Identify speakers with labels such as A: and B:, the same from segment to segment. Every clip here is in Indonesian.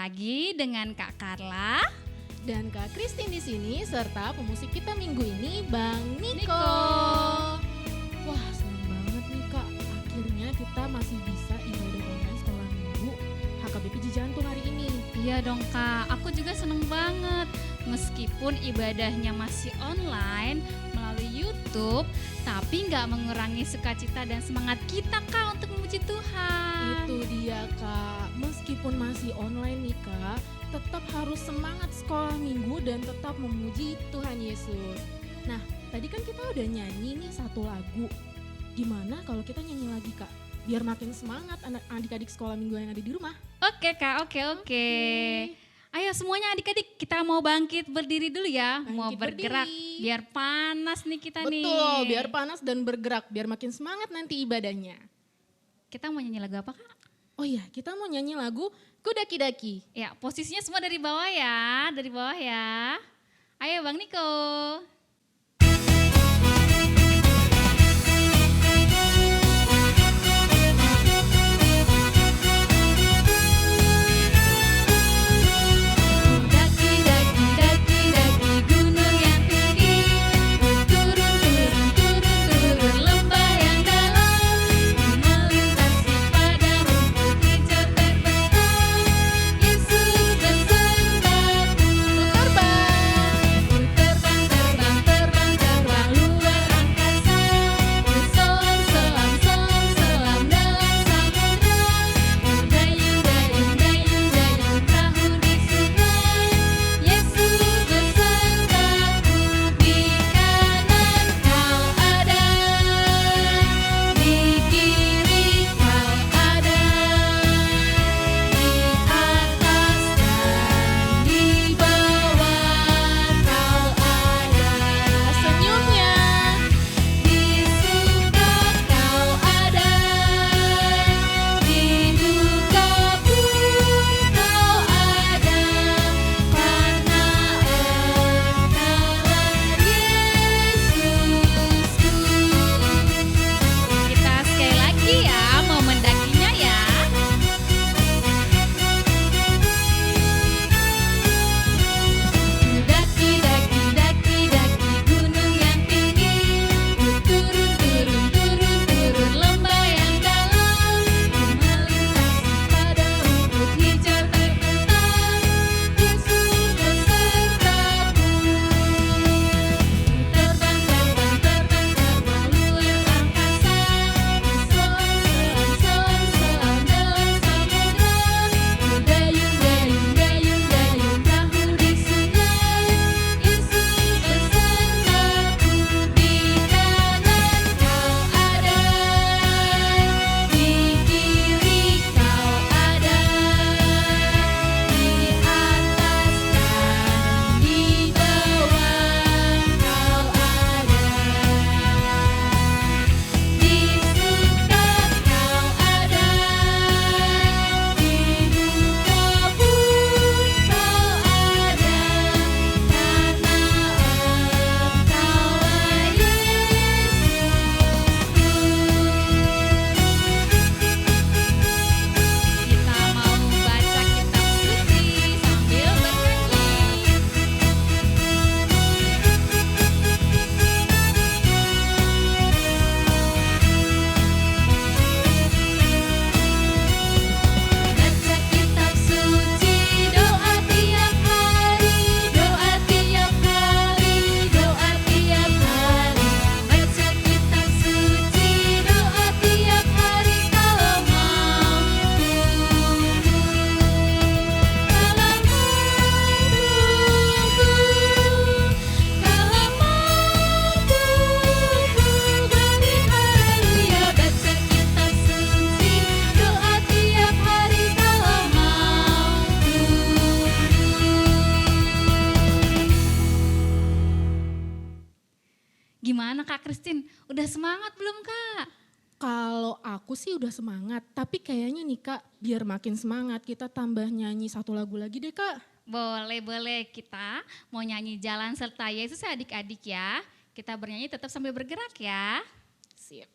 A: lagi dengan Kak Carla
B: dan Kak Christine di sini serta pemusik kita minggu ini Bang Niko. Wah, senang banget nih Kak. Akhirnya kita masih bisa ibadah online sekolah minggu HKBP Jantung hari ini.
A: Iya dong Kak, aku juga seneng banget. Meskipun ibadahnya masih online melalui YouTube, tapi gak mengurangi sukacita dan semangat kita Kak untuk memuji Tuhan.
B: Itu dia Kak, meskipun masih online nih Kak, tetap harus semangat sekolah minggu dan tetap memuji Tuhan Yesus. Nah, tadi kan kita udah nyanyi nih satu lagu. Gimana kalau kita nyanyi lagi Kak? Biar makin semangat adik-adik sekolah minggu yang ada di rumah.
A: Oke Kak, oke. Ayo semuanya adik-adik, kita mau bangkit berdiri dulu ya. Mau bergerak,
B: berdiri.
A: biar panas nih kita nih.
B: Betul, biar panas dan bergerak, biar makin semangat nanti ibadahnya.
A: Kita mau nyanyi lagu apa Kak?
B: Oh iya, kita mau nyanyi lagu Kudaki-daki.
A: Ya, posisinya semua dari bawah ya, Ayo Bang Niko. Gimana Kak Christine, udah semangat belum Kak?
B: Kalau aku sih udah semangat, tapi kayaknya nih Kak, biar makin semangat kita tambah nyanyi satu lagu lagi deh Kak.
A: Boleh, kita mau nyanyi Jalan Serta Yesus ya adik-adik ya. Kita bernyanyi tetap sambil bergerak ya.
B: Sip.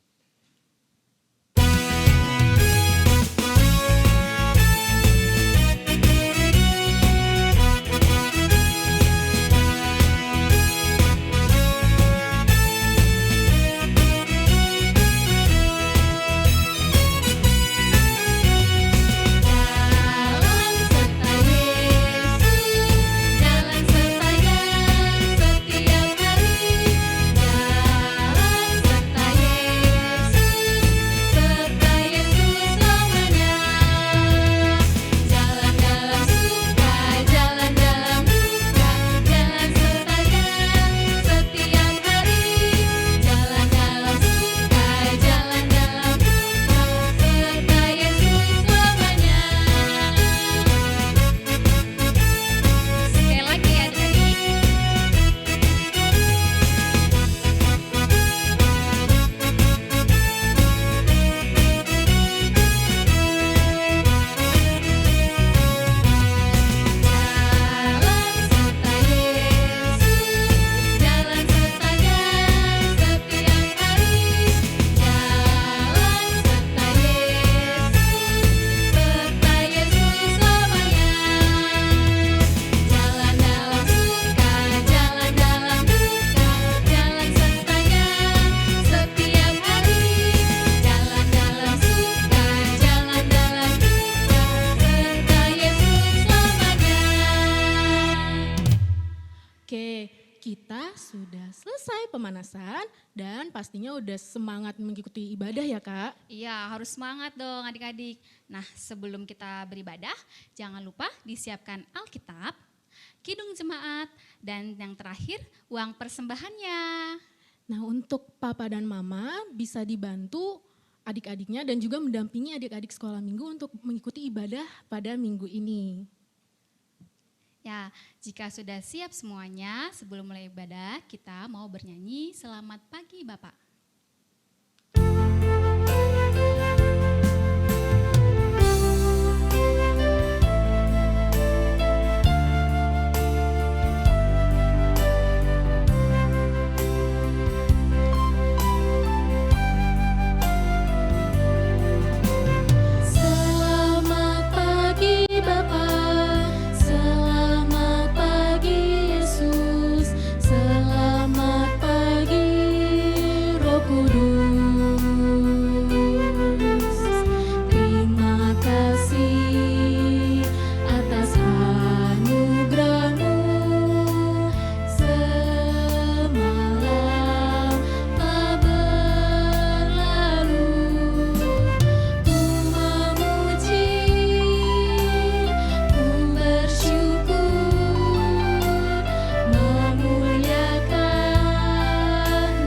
B: sudah selesai pemanasan dan pastinya udah semangat mengikuti ibadah ya Kak.
A: Iya, harus semangat dong adik-adik. Nah, sebelum kita beribadah, jangan lupa disiapkan Alkitab, kidung jemaat, dan yang terakhir uang persembahannya.
B: Nah untuk Papa dan Mama bisa dibantu adik-adiknya dan juga mendampingi adik-adik sekolah minggu untuk mengikuti ibadah pada minggu ini.
A: Ya, jika sudah siap semuanya, sebelum mulai ibadah, kita mau bernyanyi Selamat Pagi Bapak.
B: Selamat pagi Bapak, selamat pagi Yesus, selamat pagi Roh Kudus. Terima kasih atas anugerah-Mu, semalam telah berlalu. Ku memuji, ku bersyukur, memuliakan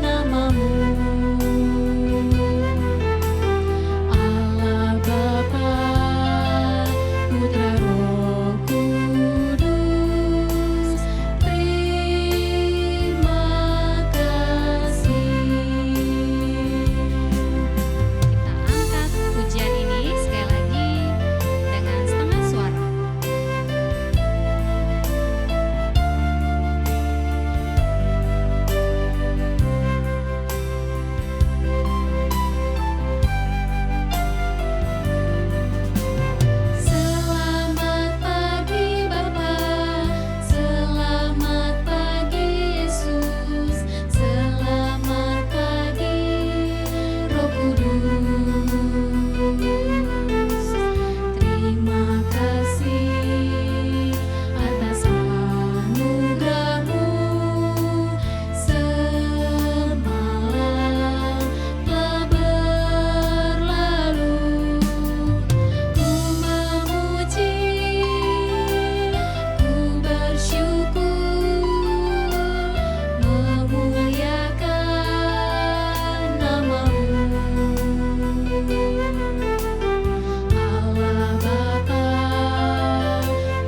B: nama-Mu. Allah Bapa, Putra Roh Kudus, terima kasih.
A: Kita angkat pujian ini sekali lagi dengan setengah suara.
B: Selamat pagi Bapak, selamat pagi Yesus, selamat pagi Roh Kudus. Terima kasih atas anugerah-Mu, semalam telah berlalu. Ku memuji, ku bersyukur, memuliakan nama-Mu. Allah Bapa,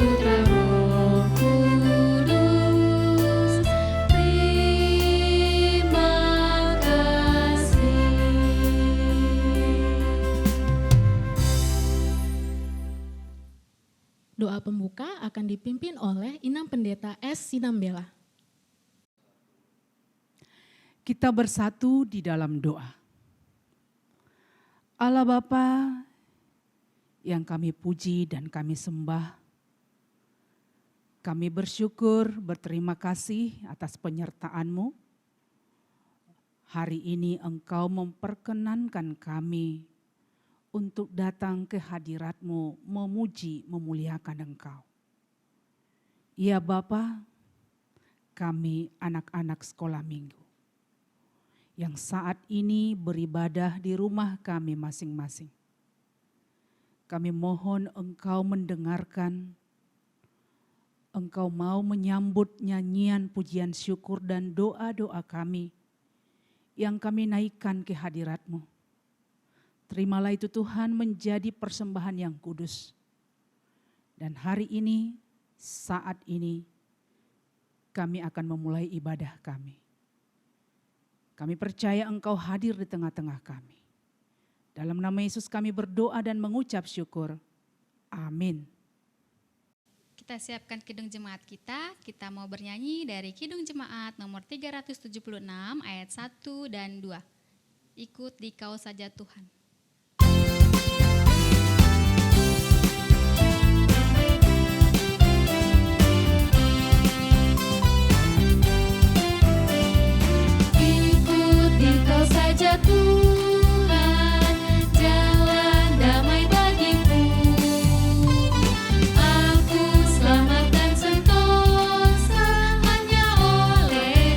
B: Putra Roh Kudus, terima kasih. Doa pembuka akan dipimpin oleh Inam Pendeta S. Sinambela.
C: Kita bersatu di dalam doa. Allah Bapa yang kami puji dan kami sembah, kami bersyukur, berterima kasih atas penyertaan-Mu. Hari ini Engkau memperkenankan kami untuk datang ke hadirat-Mu, memuji, memuliakan Engkau. Ya Bapa, kami anak-anak sekolah minggu yang saat ini beribadah di rumah kami masing-masing. Kami mohon Engkau mendengarkan, Engkau mau menyambut nyanyian pujian syukur dan doa-doa kami yang kami naikkan ke hadirat-Mu. Terimalah itu Tuhan menjadi persembahan yang kudus. Dan hari ini, saat ini, kami akan memulai ibadah kami. Kami percaya Engkau hadir di tengah-tengah kami. Dalam nama Yesus kami berdoa dan mengucap syukur. Amin.
A: Kita siapkan kidung jemaat kita mau bernyanyi dari kidung jemaat nomor 376 ayat 1 dan 2. Ikut di Kau saja Tuhan.
B: Ikut di Kau saja Tuhan, jalan damai bagiku. Aku selamat dan sentosa hanya oleh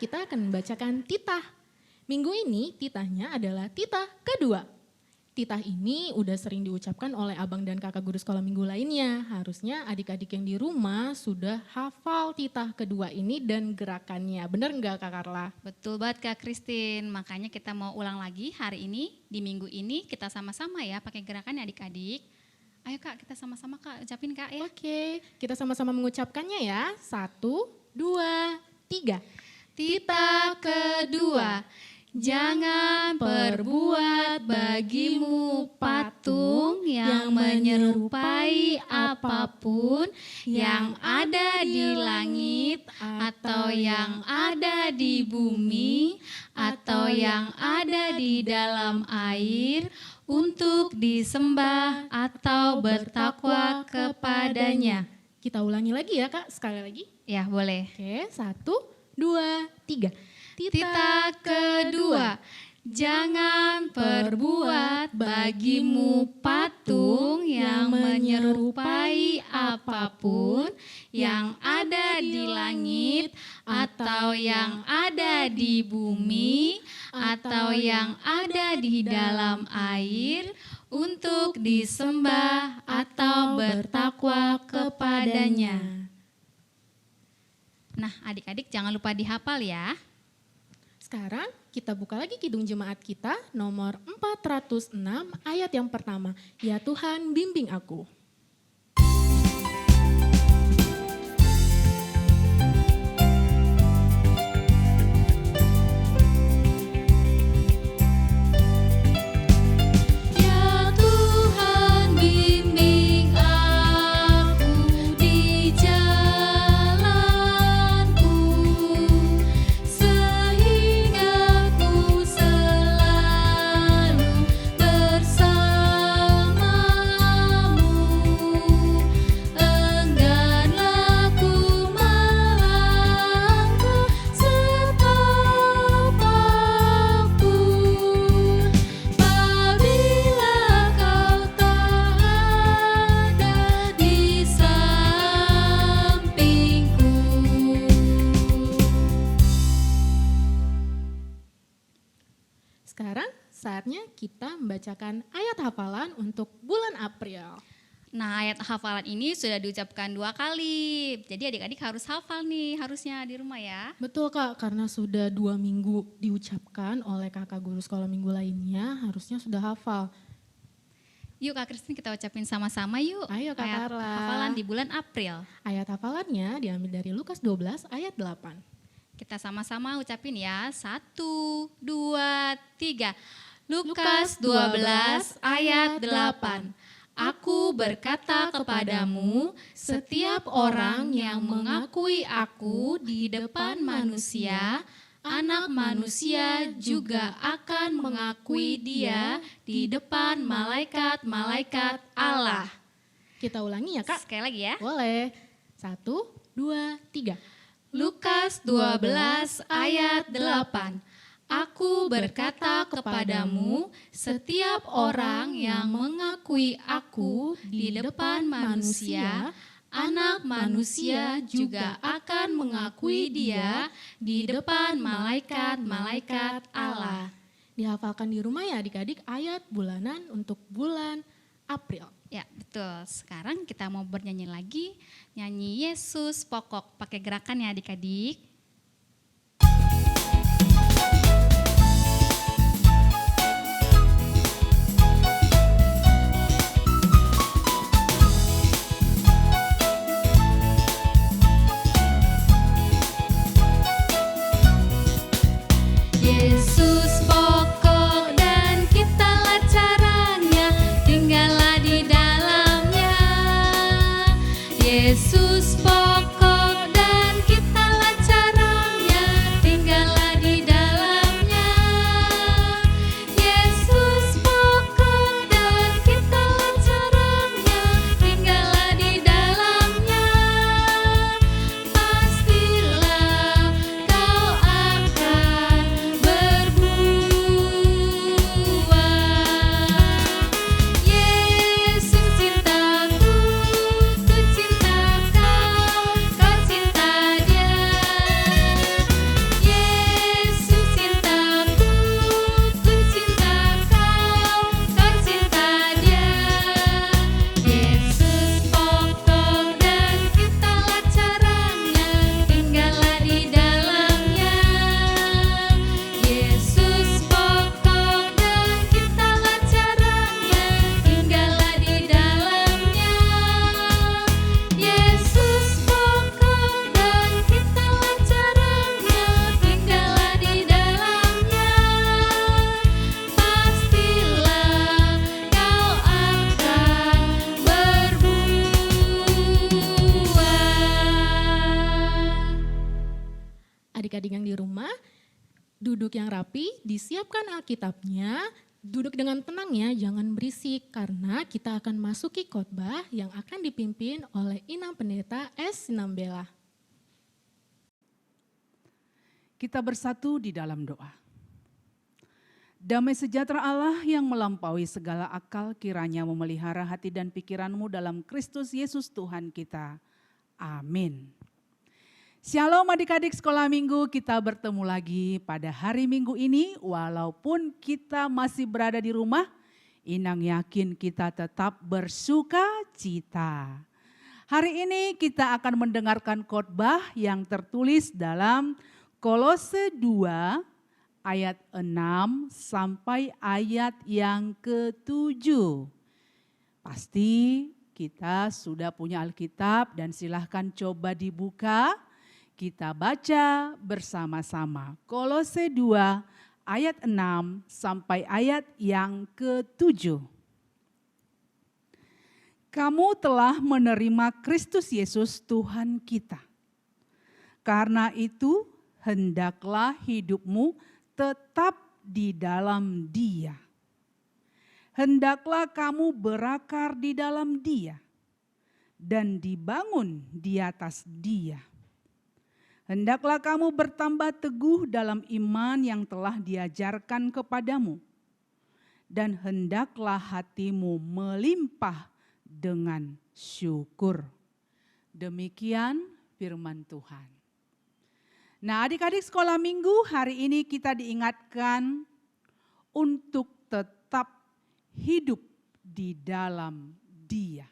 B: kita akan membacakan titah. Minggu ini titahnya adalah titah kedua. Titah ini udah sering diucapkan oleh abang dan kakak guru sekolah minggu lainnya. Harusnya adik-adik yang di rumah sudah hafal titah kedua ini dan gerakannya. Benar nggak Kak Carla?
A: Betul banget Kak Christine, makanya kita mau ulang lagi hari ini, di minggu ini kita sama-sama ya pakai gerakannya adik-adik. Ayo Kak, kita sama-sama Kak, ucapin Kak ya.
B: Oke, kita sama-sama mengucapkannya ya. 1, 2, 3.
A: Titah kedua, jangan perbuat bagimu patung yang menyerupai apapun yang ada di langit atau yang ada di bumi atau yang ada di dalam air untuk disembah atau bertakwa kepadanya.
B: Kita ulangi lagi ya Kak, sekali lagi.
A: Ya boleh.
B: Oke, 1, 2, 3.
A: Titah kedua, jangan perbuat bagimu patung yang menyerupai apapun yang ada di langit atau yang ada di bumi atau yang ada di dalam air untuk disembah atau bertakwa kepadanya. Nah, adik-adik jangan lupa dihafal ya.
B: Sekarang kita buka lagi Kidung Jemaat kita nomor 406 ayat yang pertama. Ya Tuhan bimbing aku.
A: Ya Tuhan bimbing aku di jalanku sehingga ku selalu bersamamu. Engganlah ku melangkah setapapun apabila kau tak ada di sampingku.
B: Sekarang saatnya kita membacakan ayat hafalan untuk bulan April.
A: Nah, ayat hafalan ini sudah diucapkan 2 kali. Jadi adik-adik harus hafal nih, harusnya di rumah ya.
B: Betul Kak, karena sudah 2 minggu diucapkan oleh kakak guru sekolah minggu lainnya, harusnya sudah hafal.
A: Yuk Kak Kristin kita ucapin sama-sama yuk.
B: Ayo, Kak
A: ayat
B: Carla.
A: hafalan di bulan April.
B: Ayat hafalannya diambil dari Lukas 12 ayat 8.
A: Kita sama-sama ucapin ya. 1, 2, 3. Lukas 12 ayat 8. Aku berkata kepadamu, setiap orang yang mengakui aku di depan manusia, Anak Manusia juga akan mengakui dia di depan malaikat-malaikat Allah.
B: Kita ulangi ya Kak.
A: Sekali lagi ya.
B: Boleh. 1, 2, 3.
A: Lukas 12 ayat 8. Aku berkata kepadamu, setiap orang yang mengakui aku di depan manusia, Anak Manusia juga akan mengakui dia di depan malaikat-malaikat Allah.
B: Dihafalkan di rumah ya adik-adik ayat bulanan untuk bulan April.
A: Ya betul, sekarang kita mau bernyanyi lagi, nyanyi Yesus Pokok, pakai gerakan ya adik-adik. Yesus pokok dan kitalah caranya, tinggallah di dalamnya. Yesus pokok dan kitalah caranya.
B: adik-adik yang di rumah, duduk yang rapi, disiapkan Alkitabnya, duduk dengan tenang ya, jangan berisik karena kita akan masuki khotbah yang akan dipimpin oleh Inam Pendeta S. Sinambela.
C: Kita bersatu di dalam doa. Damai sejahtera Allah yang melampaui segala akal kiranya memelihara hati dan pikiranmu dalam Kristus Yesus Tuhan kita. Amin. Shalom adik-adik sekolah minggu, kita bertemu lagi pada hari minggu ini. Walaupun kita masih berada di rumah, Inang yakin kita tetap bersuka cita. Hari ini kita akan mendengarkan khotbah yang tertulis dalam Kolose 2 ayat 6 sampai ayat yang ke-7. Pasti kita sudah punya Alkitab dan silahkan coba dibuka. Kita baca bersama-sama. Kolose 2 ayat 6 sampai ayat yang ke-7. Kamu telah menerima Kristus Yesus Tuhan kita. Karena itu hendaklah hidupmu tetap di dalam Dia. Hendaklah kamu berakar di dalam Dia dan dibangun di atas Dia. Hendaklah kamu bertambah teguh dalam iman yang telah diajarkan kepadamu, dan hendaklah hatimu melimpah dengan syukur. Demikian firman Tuhan. Nah, adik-adik sekolah minggu, hari ini kita diingatkan untuk tetap hidup di dalam Dia.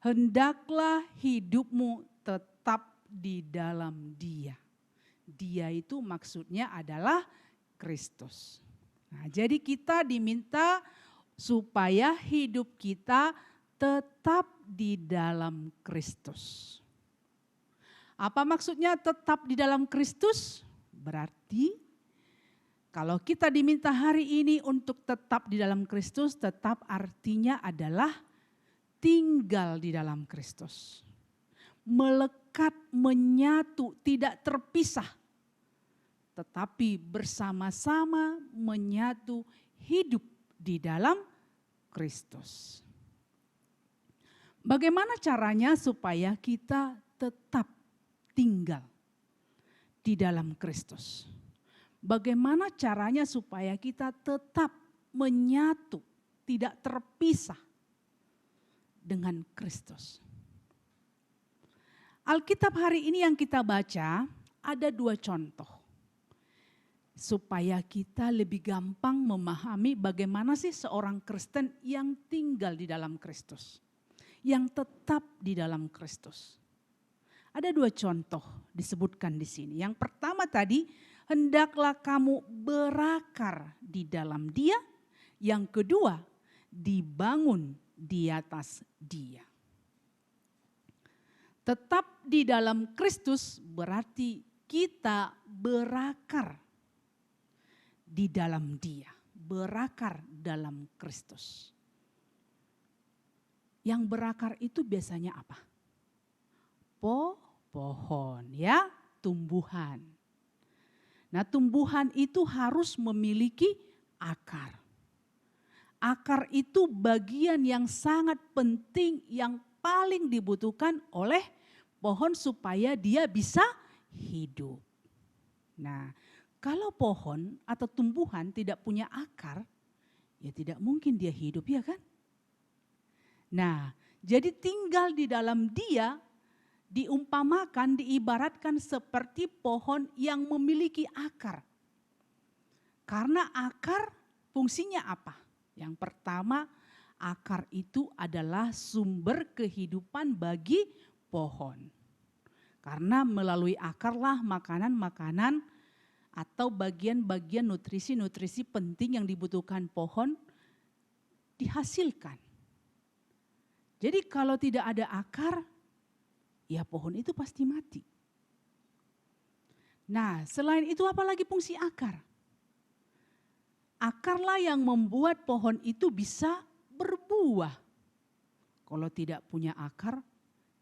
C: Hendaklah hidupmu tetap di dalam Dia. Dia itu maksudnya adalah Kristus. Nah, jadi kita diminta supaya hidup kita tetap di dalam Kristus. Apa maksudnya tetap di dalam Kristus? Berarti kalau kita diminta hari ini untuk tetap di dalam Kristus, tetap artinya adalah tinggal di dalam Kristus. Melekat, menyatu, tidak terpisah. Tetapi bersama-sama menyatu hidup di dalam Kristus. Bagaimana caranya supaya kita tetap tinggal di dalam Kristus? Bagaimana caranya supaya kita tetap menyatu, tidak terpisah dengan Kristus? Alkitab hari ini yang kita baca ada 2 contoh. Supaya kita lebih gampang memahami bagaimana sih seorang Kristen yang tinggal di dalam Kristus. Yang tetap di dalam Kristus. Ada 2 contoh disebutkan di sini. Yang pertama tadi, hendaklah kamu berakar di dalam Dia. Yang kedua, dibangun di atas Dia. Tetap di dalam Kristus berarti kita berakar di dalam Dia. Berakar dalam Kristus. Yang berakar itu biasanya apa? Pohon ya, tumbuhan. Nah, tumbuhan itu harus memiliki akar. Akar itu bagian yang sangat penting yang paling dibutuhkan oleh pohon supaya dia bisa hidup. Nah, kalau pohon atau tumbuhan tidak punya akar, ya tidak mungkin dia hidup, ya kan? Nah, jadi tinggal di dalam Dia diumpamakan, diibaratkan seperti pohon yang memiliki akar. Karena akar fungsinya apa? Yang pertama, akar itu adalah sumber kehidupan bagi pohon. Karena melalui akarlah makanan-makanan atau bagian-bagian nutrisi-nutrisi penting yang dibutuhkan pohon dihasilkan. Jadi kalau tidak ada akar, ya pohon itu pasti mati. Nah, selain itu apa lagi fungsi akar? Akarlah yang membuat pohon itu bisa berbuah. Kalau tidak punya akar,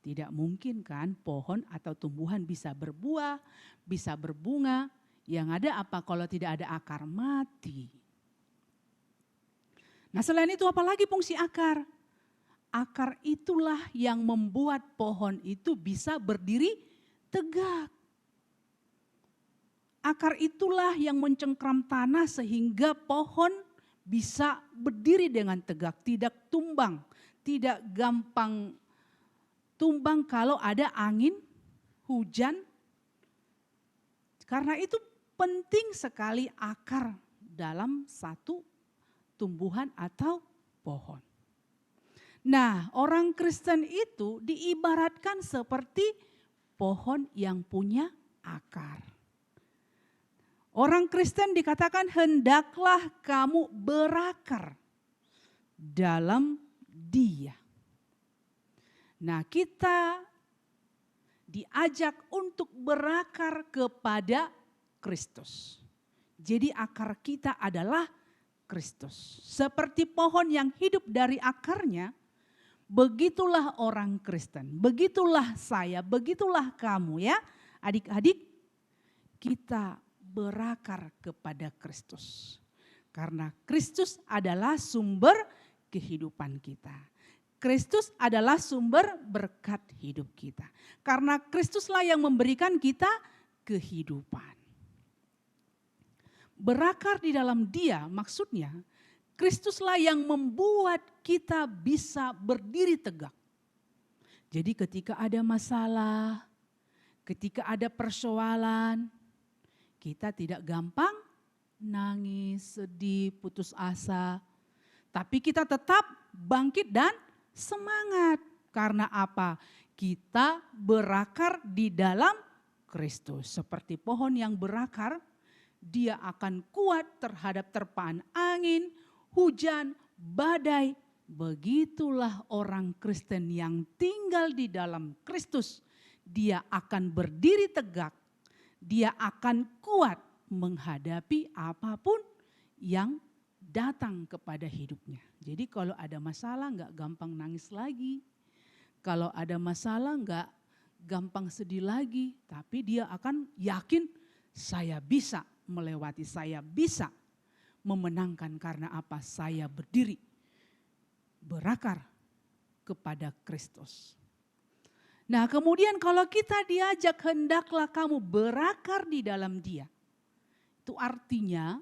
C: Tidak mungkin kan pohon atau tumbuhan bisa berbuah, bisa berbunga. Yang ada apa kalau tidak ada akar? Mati. Nah selain itu apalagi fungsi akar? Akar itulah yang membuat pohon itu bisa berdiri tegak. Akar itulah yang mencengkram tanah sehingga pohon bisa berdiri dengan tegak, tidak tumbang, tidak gampang tumbang kalau ada angin, hujan. Karena itu penting sekali akar dalam satu tumbuhan atau pohon. Nah, orang Kristen itu diibaratkan seperti pohon yang punya akar. Orang Kristen dikatakan hendaklah kamu berakar dalam Dia. Nah, kita diajak untuk berakar kepada Kristus. Jadi akar kita adalah Kristus. Seperti pohon yang hidup dari akarnya, begitulah orang Kristen, begitulah saya, begitulah kamu ya. Adik-adik, kita berakar kepada Kristus. Karena Kristus adalah sumber kehidupan kita. Kristus adalah sumber berkat hidup kita. Karena Kristuslah yang memberikan kita kehidupan. Berakar di dalam Dia maksudnya Kristuslah yang membuat kita bisa berdiri tegak. Jadi ketika ada masalah, ketika ada persoalan, kita tidak gampang nangis, sedih, putus asa. Tapi kita tetap bangkit dan semangat. Karena apa? Kita berakar di dalam Kristus. Seperti pohon yang berakar, dia akan kuat terhadap terpaan angin, hujan, badai. Begitulah orang Kristen yang tinggal di dalam Kristus. Dia akan berdiri tegak. Dia akan kuat menghadapi apapun yang datang kepada hidupnya. Jadi kalau ada masalah enggak gampang nangis lagi. Kalau ada masalah enggak gampang sedih lagi. Tapi dia akan yakin saya bisa melewati, saya bisa memenangkan karena apa? Saya berdiri, berakar kepada Kristus. Nah kemudian kalau kita diajak hendaklah kamu berakar di dalam Dia. Itu artinya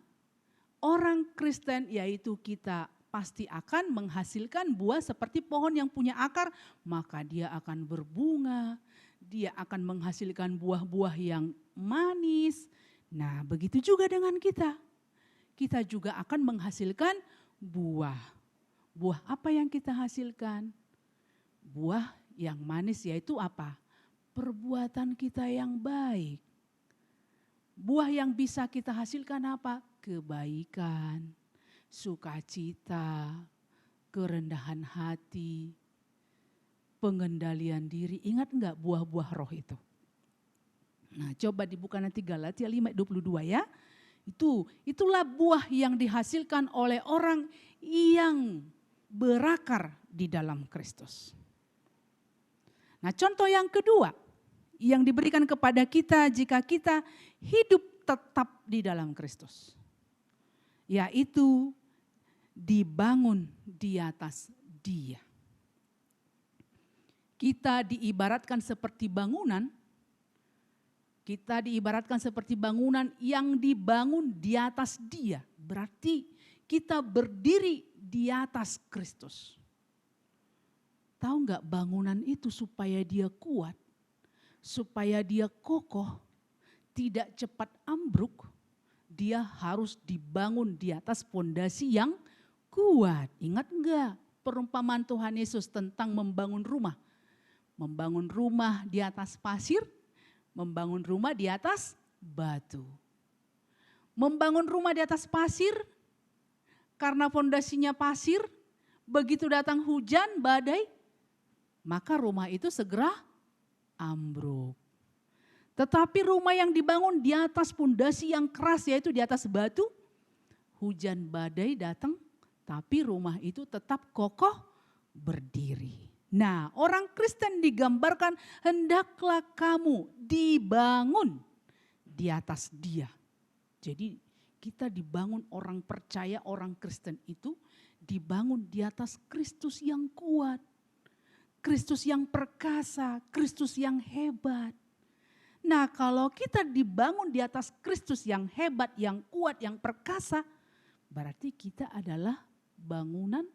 C: orang Kristen yaitu kita pasti akan menghasilkan buah seperti pohon yang punya akar. Maka dia akan berbunga, dia akan menghasilkan buah-buah yang manis. Nah begitu juga dengan kita. Kita juga akan menghasilkan buah. Buah apa yang kita hasilkan? Buah yang manis yaitu apa? Perbuatan kita yang baik. Buah yang bisa kita hasilkan apa? Kebaikan, sukacita, kerendahan hati, pengendalian diri. Ingat enggak buah-buah roh itu? Nah coba dibuka nanti Galatia 5:22 ya. Itulah buah yang dihasilkan oleh orang yang berakar di dalam Kristus. Nah contoh yang kedua yang diberikan kepada kita jika kita hidup tetap di dalam Kristus. Yaitu dibangun di atas Dia. Kita diibaratkan seperti bangunan. Kita diibaratkan seperti bangunan yang dibangun di atas Dia. Berarti kita berdiri di atas Kristus. Tahu enggak bangunan itu supaya dia kuat, supaya dia kokoh, tidak cepat ambruk, dia harus dibangun di atas fondasi yang kuat. Ingat enggak perumpamaan Tuhan Yesus tentang membangun rumah? Membangun rumah di atas pasir, membangun rumah di atas batu. Membangun rumah di atas pasir, karena fondasinya pasir, begitu datang hujan, badai, maka rumah itu segera ambruk. Tetapi rumah yang dibangun di atas fondasi yang keras yaitu di atas batu, hujan badai datang tapi rumah itu tetap kokoh berdiri. Nah, orang Kristen digambarkan hendaklah kamu dibangun di atas Dia. Jadi kita dibangun, orang percaya, orang Kristen itu dibangun di atas Kristus yang kuat, Kristus yang perkasa, Kristus yang hebat. Nah, kalau kita dibangun di atas Kristus yang hebat, yang kuat, yang perkasa, berarti kita adalah bangunan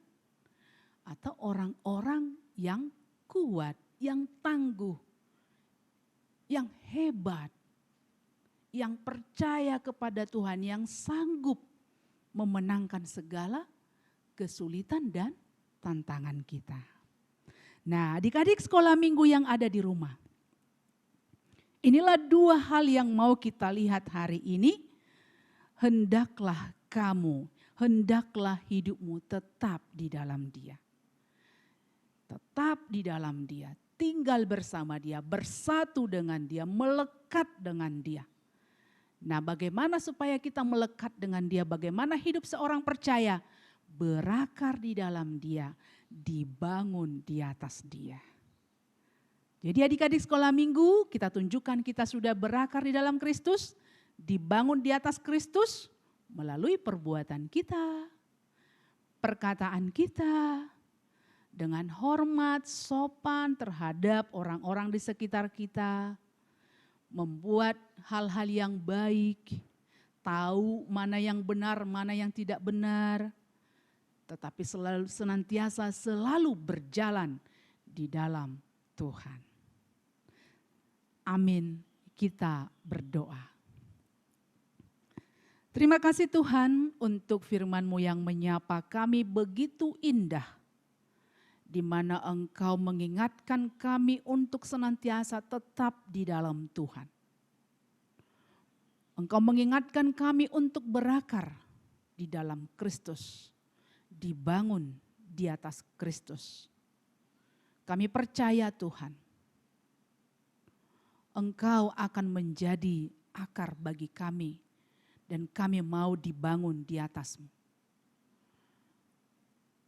C: atau orang-orang yang kuat, yang tangguh, yang hebat, yang percaya kepada Tuhan, yang sanggup memenangkan segala kesulitan dan tantangan kita. Nah, adik-adik sekolah minggu yang ada di rumah, inilah dua hal yang mau kita lihat hari ini. Hendaklah kamu, hendaklah hidupmu tetap di dalam Dia. Tetap di dalam Dia, tinggal bersama Dia, bersatu dengan Dia, melekat dengan Dia. Nah, bagaimana supaya kita melekat dengan Dia? Bagaimana hidup seorang percaya? Berakar di dalam Dia, dibangun di atas Dia. Jadi adik-adik sekolah minggu, kita tunjukkan kita sudah berakar di dalam Kristus, dibangun di atas Kristus melalui perbuatan kita, perkataan kita, dengan hormat, sopan terhadap orang-orang di sekitar kita, membuat hal-hal yang baik, tahu mana yang benar, mana yang tidak benar, tetapi senantiasa selalu berjalan di dalam Tuhan. Amin, kita berdoa. Terima kasih Tuhan untuk firman-Mu yang menyapa kami begitu indah, di mana Engkau mengingatkan kami untuk senantiasa tetap di dalam Tuhan. Engkau mengingatkan kami untuk berakar di dalam Kristus, dibangun di atas Kristus. Kami percaya Tuhan, Engkau akan menjadi akar bagi kami dan kami mau dibangun di atas-Mu.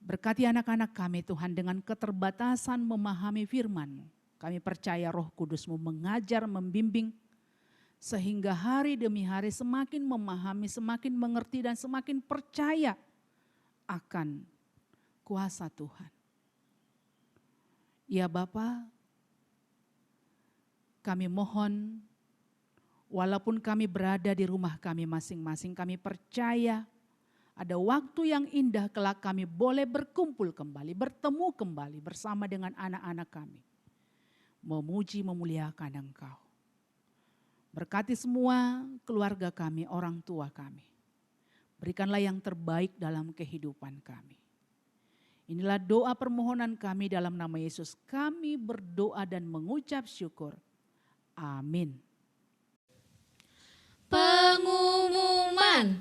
C: Berkati anak-anak kami Tuhan dengan keterbatasan memahami firman-Mu. Kami percaya Roh Kudus-Mu mengajar, membimbing, sehingga hari demi hari semakin memahami, semakin mengerti dan semakin percaya akan kuasa Tuhan. Ya Bapa, kami mohon walaupun kami berada di rumah kami masing-masing, kami percaya ada waktu yang indah kelak kami boleh berkumpul kembali, bertemu kembali bersama dengan anak-anak kami. Memuji, memuliakan Engkau. Berkati semua keluarga kami, orang tua kami. Berikanlah yang terbaik dalam kehidupan kami. Inilah doa permohonan kami dalam nama Yesus. Kami berdoa dan mengucap syukur. Amin.
B: Pengumuman.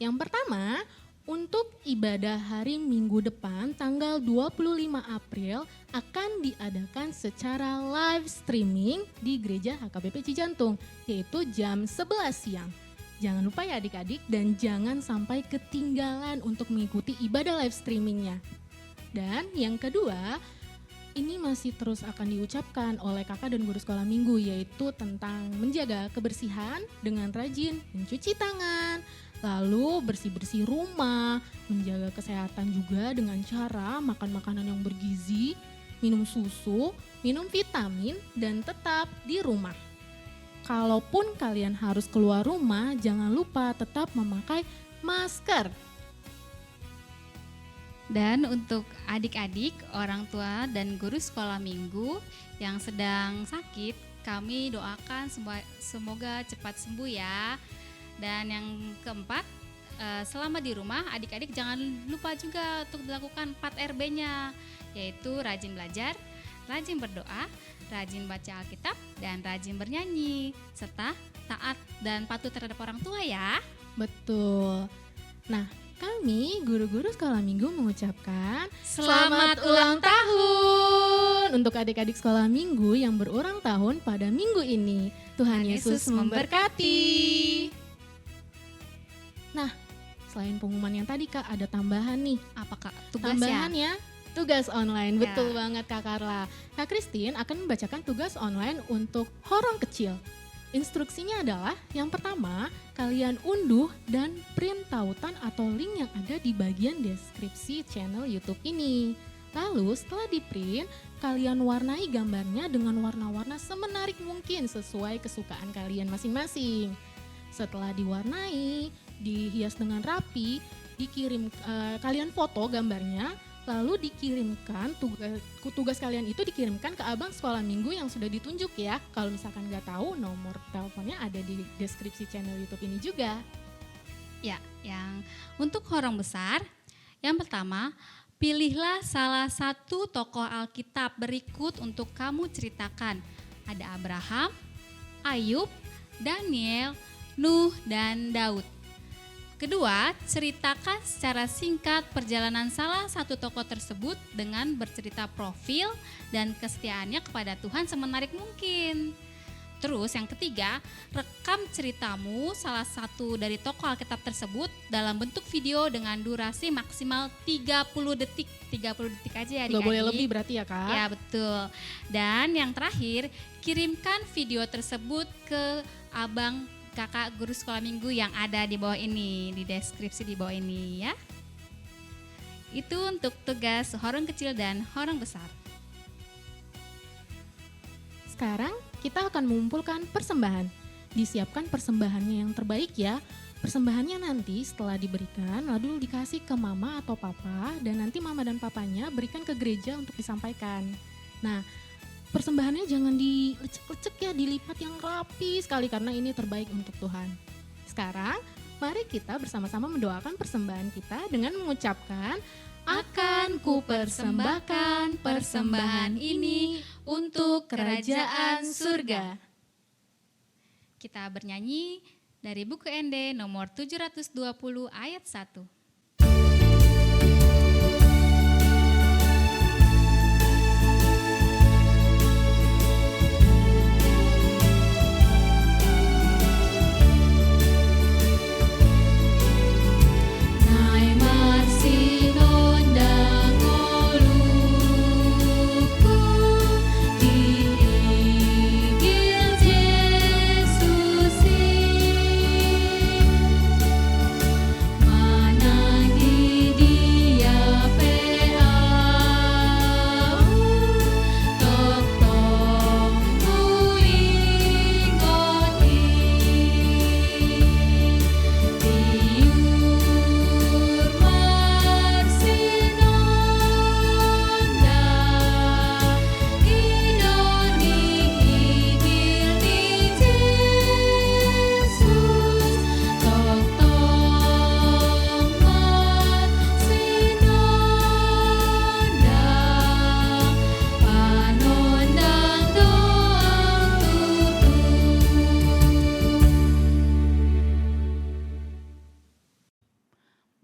B: Yang pertama, untuk ibadah hari Minggu depan tanggal 25 April akan diadakan secara live streaming di Gereja HKBP Cijantung, yaitu jam 11 siang. Jangan lupa ya adik-adik dan jangan sampai ketinggalan untuk mengikuti ibadah live streamingnya. Dan yang kedua, ini masih terus akan diucapkan oleh kakak dan guru sekolah minggu, yaitu tentang menjaga kebersihan dengan rajin mencuci tangan, lalu bersih-bersih rumah, menjaga kesehatan juga dengan cara makan makanan yang bergizi, minum susu, minum vitamin, dan tetap di rumah. Kalaupun kalian harus keluar rumah, jangan lupa tetap memakai masker.
A: Dan untuk adik-adik, orang tua dan guru sekolah minggu yang sedang sakit, kami doakan semoga cepat sembuh ya. Dan yang keempat, selama di rumah adik-adik jangan lupa juga untuk dilakukan 4 RB-nya, yaitu rajin belajar, rajin berdoa, rajin baca Alkitab, dan rajin bernyanyi, serta taat dan patuh terhadap orang tua ya.
B: Betul. Nah, kami guru-guru sekolah minggu mengucapkan
A: Selamat ulang tahun
B: untuk adik-adik sekolah minggu yang berulang tahun pada minggu ini. Tuhan Yesus memberkati. Nah, selain pengumuman yang tadi Kak, ada tambahan nih.
A: Apakah tugas
B: Tambahan
A: ya?
B: ya, tugas online,
A: Ya.
B: betul banget Kak Carla. Kak Christine akan membacakan tugas online untuk horong kecil. Instruksinya adalah yang pertama, kalian unduh dan print tautan atau link yang ada di bagian deskripsi channel YouTube ini. Lalu setelah di print, kalian warnai gambarnya dengan warna-warna semenarik mungkin sesuai kesukaan kalian masing-masing. Setelah diwarnai, dihias dengan rapi, kalian foto gambarnya, lalu dikirimkan tugas kalian itu dikirimkan ke abang sekolah minggu yang sudah ditunjuk ya. Kalau misalkan nggak tahu, nomor teleponnya ada di deskripsi channel YouTube ini juga.
A: Ya, yang untuk horong besar, yang pertama, pilihlah salah satu tokoh Alkitab berikut untuk kamu ceritakan. Ada Abraham, Ayub, Daniel, Nuh, dan Daud. Kedua, ceritakan secara singkat perjalanan salah satu tokoh tersebut dengan bercerita profil dan kesetiaannya kepada Tuhan semenarik mungkin. Terus yang ketiga, rekam ceritamu salah satu dari tokoh Alkitab tersebut dalam bentuk video dengan durasi maksimal 30 detik. 30 detik aja ya adik-adik.
B: Nggak boleh lebih berarti ya Kak?
A: Ya betul. Dan yang terakhir, kirimkan video tersebut ke abang kakak guru sekolah minggu yang ada di bawah ini, di deskripsi di bawah ini ya. Itu untuk tugas horong kecil dan horong besar.
B: Sekarang kita akan mengumpulkan persembahan. Disiapkan persembahannya yang terbaik ya. Persembahannya nanti setelah diberikan lalu dikasih ke mama atau papa dan nanti mama dan papanya berikan ke gereja untuk disampaikan. Nah, persembahannya jangan dilecek-lecek ya, dilipat yang rapi sekali karena ini terbaik untuk Tuhan. Sekarang mari kita bersama-sama mendoakan persembahan kita dengan mengucapkan, akan ku persembahkan persembahan ini untuk kerajaan surga.
A: Kita bernyanyi dari buku ND nomor 720 ayat 1.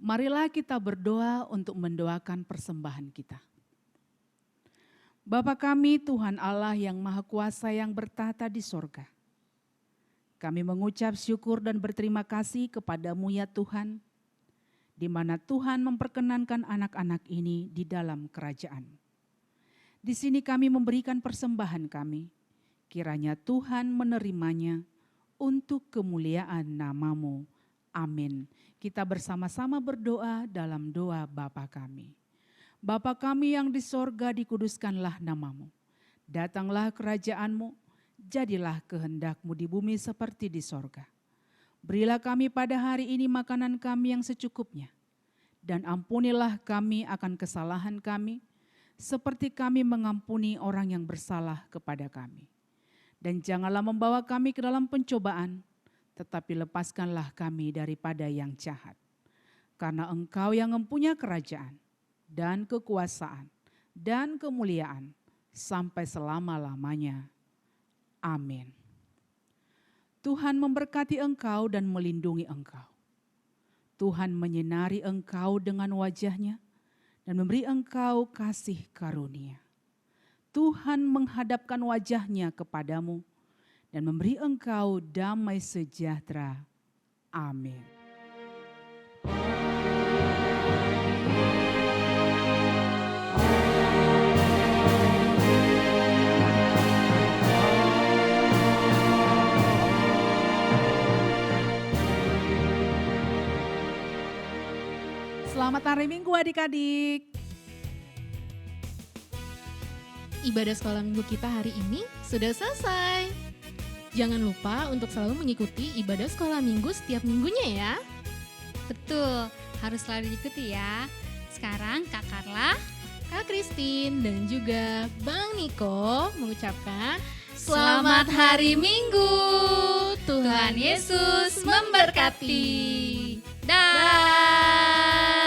C: Marilah kita berdoa untuk mendoakan persembahan kita. Bapa kami Tuhan Allah yang Maha Kuasa yang bertahta di sorga. Kami mengucap syukur dan berterima kasih kepadamu ya Tuhan, di mana Tuhan memperkenankan anak-anak ini di dalam kerajaan. Di sini kami memberikan persembahan kami, kiranya Tuhan menerimanya untuk kemuliaan namamu. Amin. Kita bersama-sama berdoa dalam doa Bapa kami. Bapa kami yang di sorga, dikuduskanlah namamu. Datanglah kerajaanmu, jadilah kehendakmu di bumi seperti di sorga. Berilah kami pada hari ini makanan kami yang secukupnya. Dan ampunilah kami akan kesalahan kami, seperti kami mengampuni orang yang bersalah kepada kami. Dan janganlah membawa kami ke dalam pencobaan, tetapi lepaskanlah kami daripada yang jahat. Karena Engkau yang mempunyai kerajaan dan kekuasaan dan kemuliaan sampai selama-lamanya. Amin. Tuhan memberkati engkau dan melindungi engkau. Tuhan menyinari engkau dengan wajah-Nya dan memberi engkau kasih karunia. Tuhan menghadapkan wajah-Nya kepadamu dan memberi engkau damai sejahtera. Amin.
B: Amin.
C: Selamat hari Minggu adik-adik.
B: Ibadah sekolah minggu kita hari ini sudah selesai. Jangan lupa untuk selalu mengikuti ibadah sekolah minggu setiap minggunya ya.
A: Betul, harus selalu diikuti ya. Sekarang Kak Carla,
B: Kak Christine dan juga Bang Niko mengucapkan
A: selamat hari Minggu. Tuhan Yesus memberkati. Dah.